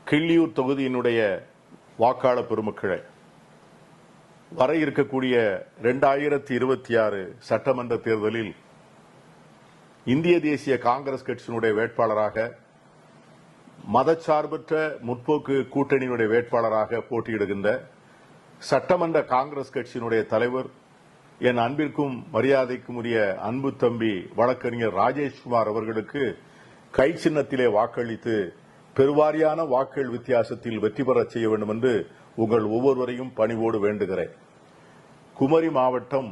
கிள்ளியூர் தொகுதியினுடைய வாக்காளர் பெருமக்களே, வர இருக்கக்கூடிய 2026 சட்டமன்ற தேர்தலில் இந்திய தேசிய காங்கிரஸ் கட்சியினுடைய வேட்பாளராக, மதச்சார்பற்ற முற்போக்கு கூட்டணியினுடைய வேட்பாளராக போட்டியிடுகின்ற சட்டமன்ற காங்கிரஸ் கட்சியினுடைய தலைவர், என் அன்பிற்கும் மரியாதைக்கும் உரிய அன்பு தம்பி வழக்கறிஞர் ராஜேஷ்குமார் அவர்களுக்கு கை சின்னத்திலே வாக்களித்து பெருவாரியான வாக்குகள் வித்தியாசத்தில் வெற்றி பெறச் செய்ய வேண்டும் என்று உங்கள் ஒவ்வொருவரையும் பணிவோடு வேண்டுகிறேன். குமரி மாவட்டம்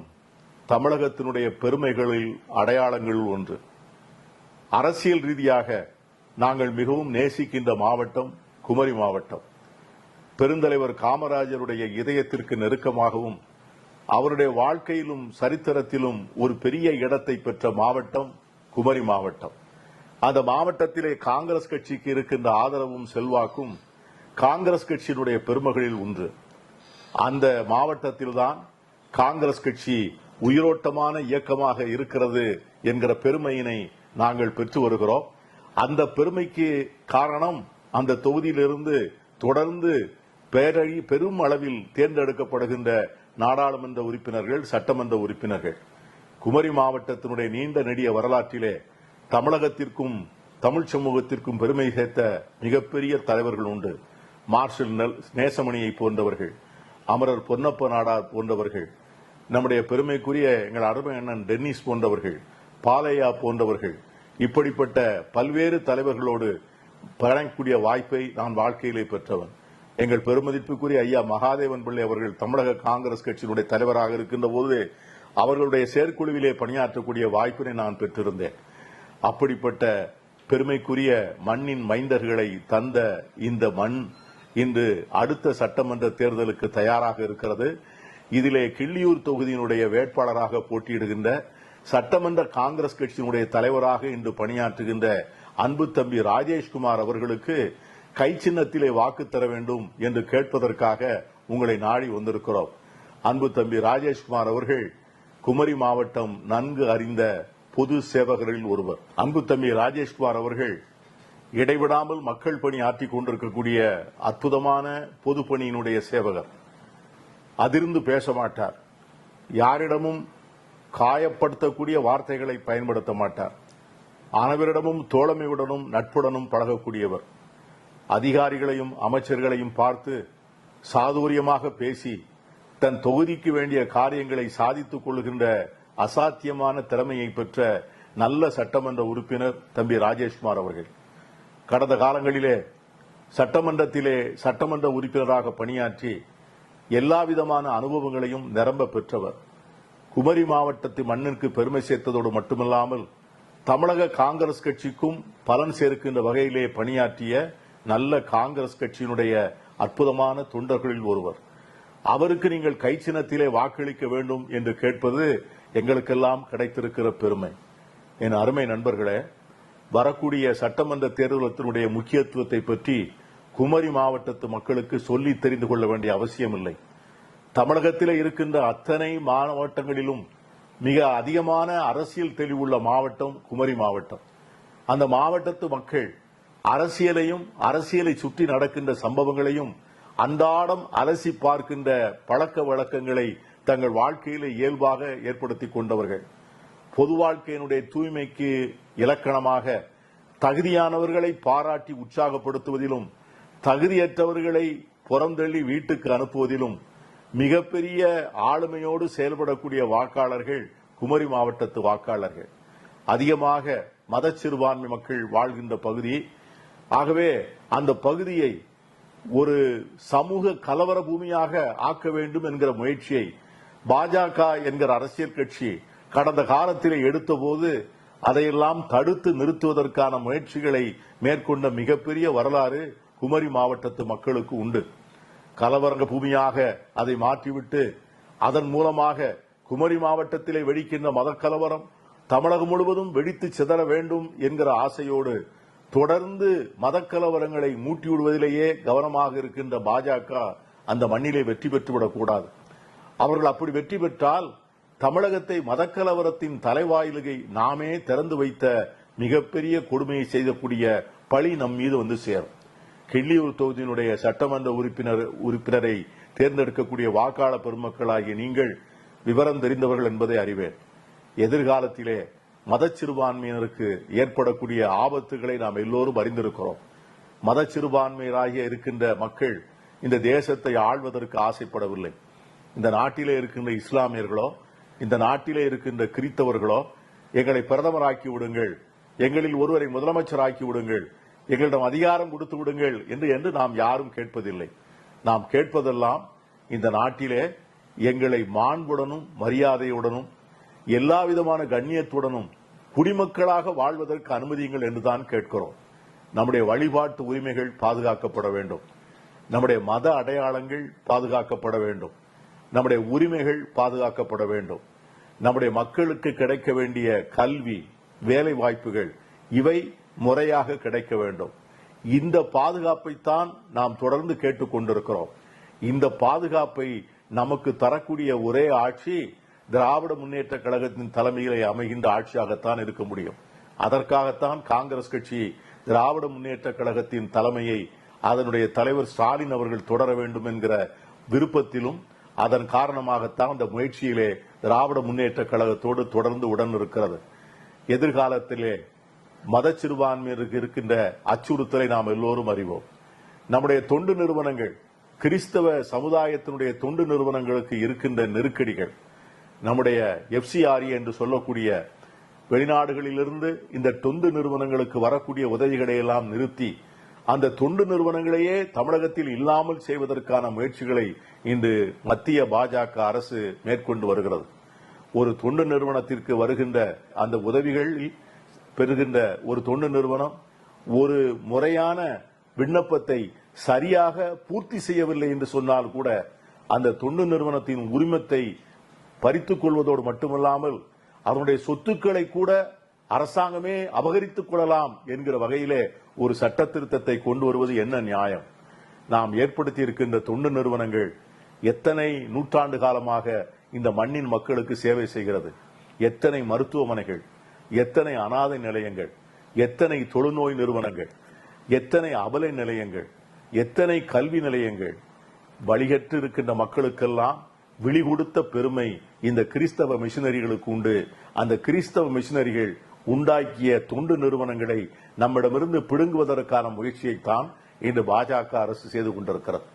தமிழகத்தினுடைய பெருமைகளில் அடையாளங்களில் ஒன்று. அரசியல் ரீதியாக நாங்கள் மிகவும் நேசிக்கின்ற மாவட்டம் குமரி மாவட்டம். பெருந்தலைவர் காமராஜருடைய இதயத்திற்கு நெருக்கமாகவும் அவருடைய வாழ்க்கையிலும் சரித்திரத்திலும் ஒரு பெரிய இடத்தை பெற்ற மாவட்டம் குமரி மாவட்டம். அந்த மாவட்டத்திலே காங்கிரஸ் கட்சிக்கு இருக்கின்ற ஆதரவும் செல்வாக்கும் காங்கிரஸ் கட்சியினுடைய பெருமைகளில் ஒன்று. அந்த மாவட்டத்தில்தான் காங்கிரஸ் கட்சி உயிரோட்டமான இயக்கமாக இருக்கிறது என்கிற பெருமையினை நாங்கள் பெற்று வருகிறோம். அந்த பெருமைக்கு காரணம் அந்த தொகுதியிலிருந்து தொடர்ந்து பெரும் அளவில் தேர்ந்தெடுக்கப்படுகின்ற நாடாளுமன்ற உறுப்பினர்கள், சட்டமன்ற உறுப்பினர்கள். குமரி மாவட்டத்தினுடைய நீண்ட நெடிய வரலாற்றிலே தமிழகத்திற்கும் தமிழ் சமூகத்திற்கும் பெருமை சேர்த்த மிகப்பெரிய தலைவர்கள் உண்டு. மார்ஷல் நேசமணியை போன்றவர்கள், அமரர் பொன்னப்ப நாடார் போன்றவர்கள், நம்முடைய பெருமைக்குரிய எங்கள் அருமை அண்ணன் டென்னிஸ் போன்றவர்கள், பாலையா போன்றவர்கள், இப்படிப்பட்ட பல்வேறு தலைவர்களோடு பழகக்கூடிய வாய்ப்பை நான் வாழ்க்கையிலே பெற்றவன். எங்கள் பெருமதிப்புக்குரிய ஐயா மகாதேவன் பிள்ளை அவர்கள் தமிழக காங்கிரஸ் கட்சியினுடைய தலைவராக இருக்கின்ற போது அவர்களுடைய செயற்குழுவிலே பணியாற்றக்கூடிய வாய்ப்பினை நான் பெற்றிருந்தேன். அப்படிப்பட்ட பெருமைக்குரிய மண்ணின் மைந்தர்களை தந்த இந்த மண் இன்று அடுத்த சட்டமன்ற தேர்தலுக்கு தயாராக இருக்கிறது. இதிலே கிள்ளியூர் தொகுதியினுடைய வேட்பாளராக போட்டியிடுகின்ற சட்டமன்ற காங்கிரஸ் கட்சியினுடைய தலைவராக இன்று பணியாற்றுகின்ற அன்பு தம்பி ராஜேஷ்குமார் அவர்களுக்கு கை சின்னத்திலே வாக்கு தர வேண்டும் என்று கேட்பதற்காக உங்களை நாடி வந்திருக்கிறோம். அன்பு தம்பி ராஜேஷ்குமார் அவர்கள் குமரி மாவட்டம் நன்கு அறிந்த பொது சேவகர்களில் ஒருவர். அன்பு தம்பி ராஜேஷ்குமார் அவர்கள் இடைவிடாமல் மக்கள் பணி ஆற்றிக் கொண்டிருக்கக்கூடிய அற்புதமான பொது பணியினுடைய சேவகர். அதிர்ந்து பேச மாட்டார். யாரிடமும் காயப்படுத்தக்கூடிய வார்த்தைகளை பயன்படுத்த மாட்டார். அனைவரிடமும் தோழமையுடனும் நட்புடனும் பழகக்கூடியவர். அதிகாரிகளையும் அமைச்சர்களையும் பார்த்து சாதுரியமாக பேசி தன் தொகுதிக்கு வேண்டிய காரியங்களை சாதித்துக் கொள்கின்ற அசாத்தியமான திறமையை பெற்ற நல்ல சட்டமன்ற உறுப்பினர் தம்பி ராஜேஷ்குமார் அவர்கள். கடந்த காலங்களிலே சட்டமன்றத்திலே சட்டமன்ற உறுப்பினராக பணியாற்றி எல்லாவிதமான அனுபவங்களையும் நிரம்ப பெற்றவர். குமரி மாவட்டத்து மண்ணிற்கு பெருமை சேர்த்ததோடு மட்டுமல்லாமல் தமிழக காங்கிரஸ் கட்சிக்கும் பலன் சேர்க்கின்ற வகையிலே பணியாற்றிய நல்ல காங்கிரஸ் கட்சியினுடைய அற்புதமான தொண்டர்களில் ஒருவர். அவருக்கு நீங்கள் கை சின்னத்திலே வாக்களிக்க வேண்டும் என்று கேட்பது எங்களுக்கெல்லாம் கிடைத்திருக்கிற பெருமை. என் அருமை நண்பர்களே, வரக்கூடிய சட்டமன்ற தேர்தலத்தினுடைய முக்கியத்துவத்தை பற்றி குமரி மாவட்டத்து மக்களுக்கு சொல்லி தெரிந்து கொள்ள வேண்டிய அவசியமில்லை. தமிழகத்தில் இருக்கின்ற அத்தனை மாவட்டங்களிலும் மிக அதிகமான அரசியல் தெளிவுள்ள மாவட்டம் குமரி மாவட்டம். அந்த மாவட்டத்து மக்கள் அரசியலையும் அரசியலை சுற்றி நடக்கின்ற சம்பவங்களையும் அன்றாடம் அலசி பார்க்கின்ற பழக்க வழக்கங்களை தங்கள் வாழ்க்கையில இயல்பாக ஏற்படுத்திக் கொண்டவர்கள். பொது வாழ்க்கையினுடைய தூய்மைக்கு இலக்கணமாக தகுதியானவர்களை பாராட்டி உற்சாகப்படுத்துவதிலும் தகுதியற்றவர்களை புறந்தள்ளி வீட்டுக்கு அனுப்புவதிலும் மிகப்பெரிய ஆளுமையோடு செயல்படக்கூடிய வாக்காளர்கள் குமரி மாவட்டத்து வாக்காளர்கள். அதிகமாக மத சிறுபான்மை மக்கள் வாழ்கின்ற பகுதி. ஆகவே அந்த பகுதியை ஒரு சமூக கலவர பூமியாக ஆக்க வேண்டும் என்கிற முயற்சியை பாஜக என்கிற அரசியல் கட்சி கடந்த காலத்திலே எடுத்தபோது அதையெல்லாம் தடுத்து நிறுத்துவதற்கான முயற்சிகளை மேற்கொண்ட மிகப்பெரிய வரலாறு குமரி மாவட்டத்து மக்களுக்கு உண்டு. கலவர பூமியாக அதை மாற்றிவிட்டு அதன் மூலமாக குமரி மாவட்டத்திலே வெடிக்கின்ற மத கலவரம் தமிழகம் முழுவதும் வெடித்து சிதற வேண்டும் என்கிற ஆசையோடு தொடர்ந்து மதக்கலவரங்களை மூட்டிவிடுவதிலேயே கவனமாக இருக்கின்ற பாஜக அந்த மண்ணிலே வெற்றி பெற்றுவிடக்கூடாது. அவர்கள் அப்படி வெற்றி பெற்றால் தமிழகத்தை மதக்கலவரத்தின் தலைவாயிலுகை நாமே திறந்து வைத்த மிகப்பெரிய கொடுமையை செய்யக்கூடிய பழி நம் மீது வந்து சேரும். கிள்ளியூர் தொகுதியினுடைய சட்டமன்ற உறுப்பினரை தேர்ந்தெடுக்கக்கூடிய வாக்காளர் பெருமக்களாகிய நீங்கள் விவரம் தெரிந்தவர்கள் என்பதை அறிவேன். எதிர்காலத்திலே மதச்சிறுபான்மையினருக்கு ஏற்படக்கூடிய ஆபத்துகளை நாம் எல்லோரும் அறிந்திருக்கிறோம். மதச்சிறுபான்மையராகிய இருக்கின்ற மக்கள் இந்த தேசத்தை ஆள்வதற்கு ஆசைப்படவில்லை. இந்த நாட்டிலே இருக்கின்ற இஸ்லாமியர்களோ, இந்த நாட்டிலே இருக்கின்ற கிறித்தவர்களோ எங்களை பிரதமராக்கி விடுங்கள், எங்களில் ஒருவரை முதலமைச்சராக்கி விடுங்கள், எங்களிடம் அதிகாரம் கொடுத்து விடுங்கள் என்று நாம் யாரும் கேட்பதில்லை. நாம் கேட்பதெல்லாம் இந்த நாட்டிலே எங்களை மாண்புடனும் மரியாதையுடனும் எல்லா விதமான கண்ணியத்துடனும் குடிமக்களாக வாழ்வதற்கு அனுமதியுங்கள் என்றுதான் கேட்கிறோம். நம்முடைய வழிபாட்டு உரிமைகள் பாதுகாக்கப்பட வேண்டும், நம்முடைய மத அடையாளங்கள் பாதுகாக்கப்பட வேண்டும், நம்முடைய உரிமைகள் பாதுகாக்கப்பட வேண்டும், நம்முடைய மக்களுக்கு கிடைக்க வேண்டிய கல்வி, வேலை வாய்ப்புகள் இவை முறையாக கிடைக்க வேண்டும். இந்த பாதுகாப்பைத்தான் நாம் தொடர்ந்து கேட்டுக் கொண்டிருக்கிறோம். இந்த பாதுகாப்பை நமக்கு தரக்கூடிய ஒரே ஆட்சி திராவிட முன்னேற்ற கழகத்தின் தலைமையிலே அமைகின்ற ஆட்சியாகத்தான் இருக்க முடியும். அதற்காகத்தான் காங்கிரஸ் கட்சி திராவிட முன்னேற்ற கழகத்தின் தலைமையை அதனுடைய தலைவர் ஸ்டாலின் அவர்கள் தொடர வேண்டும் என்கிற விருப்பத்திலும் அதன் காரணமாகத்தான் அந்த முயற்சியிலே திராவிட முன்னேற்ற கழகத்தோடு தொடர்ந்து உடன் இருக்கிறது. எதிர்காலத்திலே மத சிறுபான்மையினருக்கு இருக்கின்ற அச்சுறுத்தலை நாம் எல்லோரும் அறிவோம். நம்முடைய தொண்டு நிறுவனங்கள், கிறிஸ்தவ சமுதாயத்தினுடைய தொண்டு நிறுவனங்களுக்கு இருக்கின்ற நெருக்கடிகள், நம்முடைய FCRA என்று சொல்லக்கூடிய வெளிநாடுகளிலிருந்து இந்த தொண்டு நிறுவனங்களுக்கு வரக்கூடிய உதவிகளை எல்லாம் நிறுத்தி அந்த தொண்டு நிறுவனங்களையே தமிழகத்தில் இல்லாமல் செய்வதற்கான முயற்சிகளை இன்று மத்திய பாஜக அரசு மேற்கொண்டு வருகிறது. ஒரு தொண்டு நிறுவனத்திற்கு வருகின்ற அந்த உதவிகளில் பெறுகின்ற ஒரு தொண்டு நிறுவனம் ஒரு முறையான விண்ணப்பத்தை சரியாக பூர்த்தி செய்யவில்லை என்று சொன்னால் கூட அந்த தொண்டு நிறுவனத்தின் உரிமத்தை பறித்துக் கொள்வதோடு மட்டுமல்லாமல் அதனுடைய சொத்துக்களை கூட அரசாங்கமே அபகரித்துக் கொள்ளலாம் என்கிற வகையிலே ஒரு சட்ட திருத்தத்தை கொண்டு வருவது என்ன நியாயம்? நாம் ஏற்படுத்தி இருக்கின்ற தொண்டு நிறுவனங்கள் எத்தனை நூற்றாண்டு காலமாக இந்த மண்ணின் மக்களுக்கு சேவை செய்கிறது. எத்தனை மருத்துவமனைகள், எத்தனை அனாதை நிலையங்கள், எத்தனை தொழுநோய் நிறுவனங்கள், எத்தனை அபலை நிலையங்கள், எத்தனை கல்வி நிலையங்கள். வழிகற்று இருக்கின்ற மக்களுக்கெல்லாம் விழி கொடுத்த பெருமை இந்த கிறிஸ்தவ மிஷனரிகளுக்கு உண்டு. அந்த கிறிஸ்தவ மிஷனரிகள் உண்டாக்கிய தொண்டு நிறுவனங்களை நம்மிடமிருந்து பிடுங்குவதற்கான முயற்சியைத்தான் இன்று பாஜக அரசு செய்து கொண்டிருக்கிறது.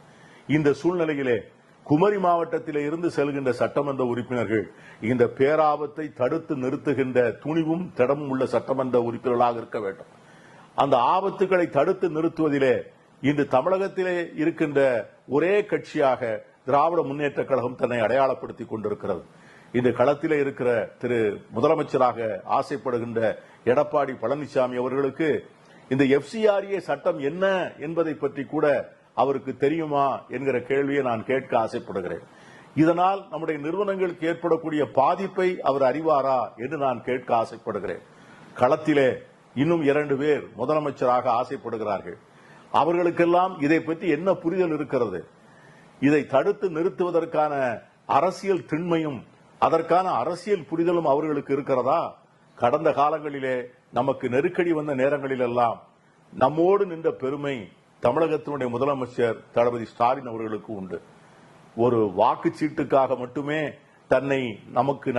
இந்த சூழ்நிலையிலே குமரி மாவட்டத்திலே இருந்து செல்கின்ற சட்டமன்ற உறுப்பினர்கள் இந்த பேராபத்தை தடுத்து நிறுத்துகின்ற துணிவும் திடமும் உள்ள சட்டமன்ற உறுப்பினர்களாக இருக்க வேண்டும். அந்த ஆபத்துகளை தடுத்து நிறுத்துவதிலே இன்று தமிழகத்திலே இருக்கின்ற ஒரே கட்சியாக திராவிட முன்னேற்ற கழகம் தன்னை அடையாளப்படுத்திக் கொண்டிருக்கிறது. இந்த களத்திலே இருக்கிற திரு முதலமைச்சராக ஆசைப்படுகின்ற எடப்பாடி பழனிசாமி அவர்களுக்கு இந்த FCRA சட்டம் என்ன என்பதை பற்றி கூட அவருக்கு தெரியுமா என்கிற கேள்வியை நான் கேட்க ஆசைப்படுகிறேன். இதனால் நம்முடைய நிறுவனங்களுக்கு ஏற்படக்கூடிய பாதிப்பை அவர் அறிவாரா என்று நான் கேட்க ஆசைப்படுகிறேன். களத்திலே இன்னும் 2 பேர் முதலமைச்சராக ஆசைப்படுகிறார்கள். அவர்களுக்கெல்லாம் இதை பற்றி என்ன புரிதல் இருக்கிறது? இதை தடுத்து நிறுத்துவதற்கான அரசியல் திண்மையும் அதற்கான அரசியல் புரிதலும் அவர்களுக்கு இருக்கிறதா? கடந்த காலங்களிலே நமக்கு நெருக்கடி வந்த நேரங்களிலெல்லாம் நம்மோடு நின்ற பெருமை தமிழகத்தினுடைய முதலமைச்சர் தளபதி ஸ்டாலின் அவர்களுக்கு உண்டு. ஒரு வாக்குச்சீட்டுக்காக மட்டுமே தன்னை நமக்கு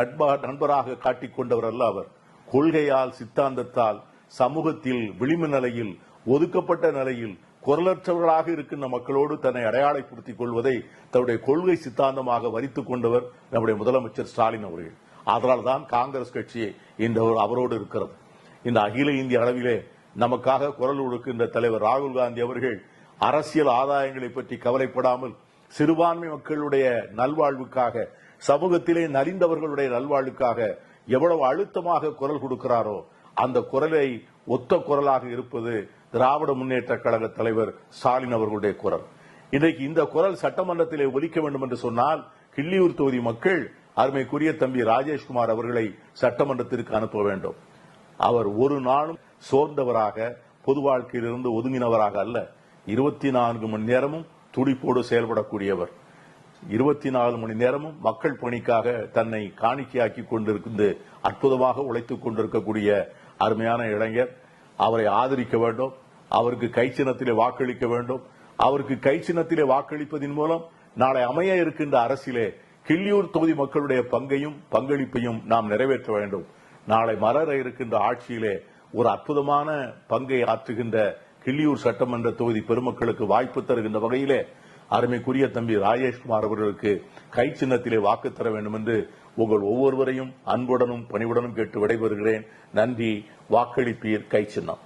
நண்பராக காட்டிக் கொண்டவர் அல்ல அவர். கொள்கையால், சித்தாந்தத்தால் சமூகத்தில் விளிம்பு நிலையில், ஒதுக்கப்பட்ட நிலையில் குரலற்றவர்களாக இருக்கின்ற மக்களோடு தன்னை அடையாளப்படுத்திக் கொள்வதை தன்னுடைய கொள்கை சித்தாந்தமாக வரித்துக் கொண்டவர் நம்முடைய முதலமைச்சர் ஸ்டாலின் அவர்கள். அதனால்தான் காங்கிரஸ் கட்சி இந்த அவரோடு இருக்கிறது. இந்த அகில இந்திய அளவிலே நமக்காக குரல் கொடுக்கின்ற தலைவர் ராகுல் காந்தி அவர்கள் அரசியல் ஆதாயங்களை பற்றி கவலைப்படாமல் சிறுபான்மை மக்களுடைய நல்வாழ்வுக்காக, சமூகத்திலே நலிந்தவர்களுடைய நல்வாழ்வுக்காக எவ்வளவு அழுத்தமாக குரல் கொடுக்கிறாரோ அந்த குரலை ஒத்த குரலாக இருப்பது திராவிட முன்னேற்ற கழக தலைவர் ஸ்டாலின் அவர்களுடைய குரல். இன்றைக்கு இந்த குரல் சட்டமன்றத்திலே ஒலிக்க வேண்டும் என்று சொன்னால் கிள்ளியூர் தொகுதி மக்கள் அருமைக்குரிய தம்பி ராஜேஷ்குமார் அவர்களை சட்டமன்றத்திற்கு அனுப்ப வேண்டும். அவர் ஒரு நாளும் சோர்ந்தவராக, பொது வாழ்க்கையிலிருந்து ஒதுங்கினவராக அல்ல. 24 மணி நேரமும் துடிப்போடு செயல்படக்கூடியவர். 24 மணி நேரமும் மக்கள் பணிக்காக தன்னை காணிக்கையாக்கி கொண்டிருந்து அற்புதமாக உழைத்துக் கொண்டிருக்கக்கூடிய அருமையான இளைஞர். அவரை ஆதரிக்க வேண்டும். அவருக்கு கை சின்னத்திலே வாக்களிக்க வேண்டும். அவருக்கு கை சின்னத்திலே வாக்களிப்பதன் மூலம் நாளை அமைய இருக்கின்ற அரசிலே கிள்ளியூர் தொகுதி மக்களுடைய பங்கையும் பங்களிப்பையும் நாம் நிறைவேற்ற வேண்டும். நாளை மலர இருக்கின்ற ஆட்சியிலே ஒரு அற்புதமான பங்கை ஆற்றுகின்ற கிள்ளியூர் சட்டமன்ற தொகுதி பெருமக்களுக்கு வாய்ப்பு தருகின்ற வகையிலே அருமைக்குரிய தம்பி ராஜேஷ்குமார் அவர்களுக்கு கை சின்னத்திலே வாக்கு தர வேண்டும் என்று உங்கள் ஒவ்வொருவரையும் அன்புடனும் பணிவுடனும் கேட்டு விடைபெறுகிறேன். நன்றி. வாக்களிப்பீர் கை சின்னம்.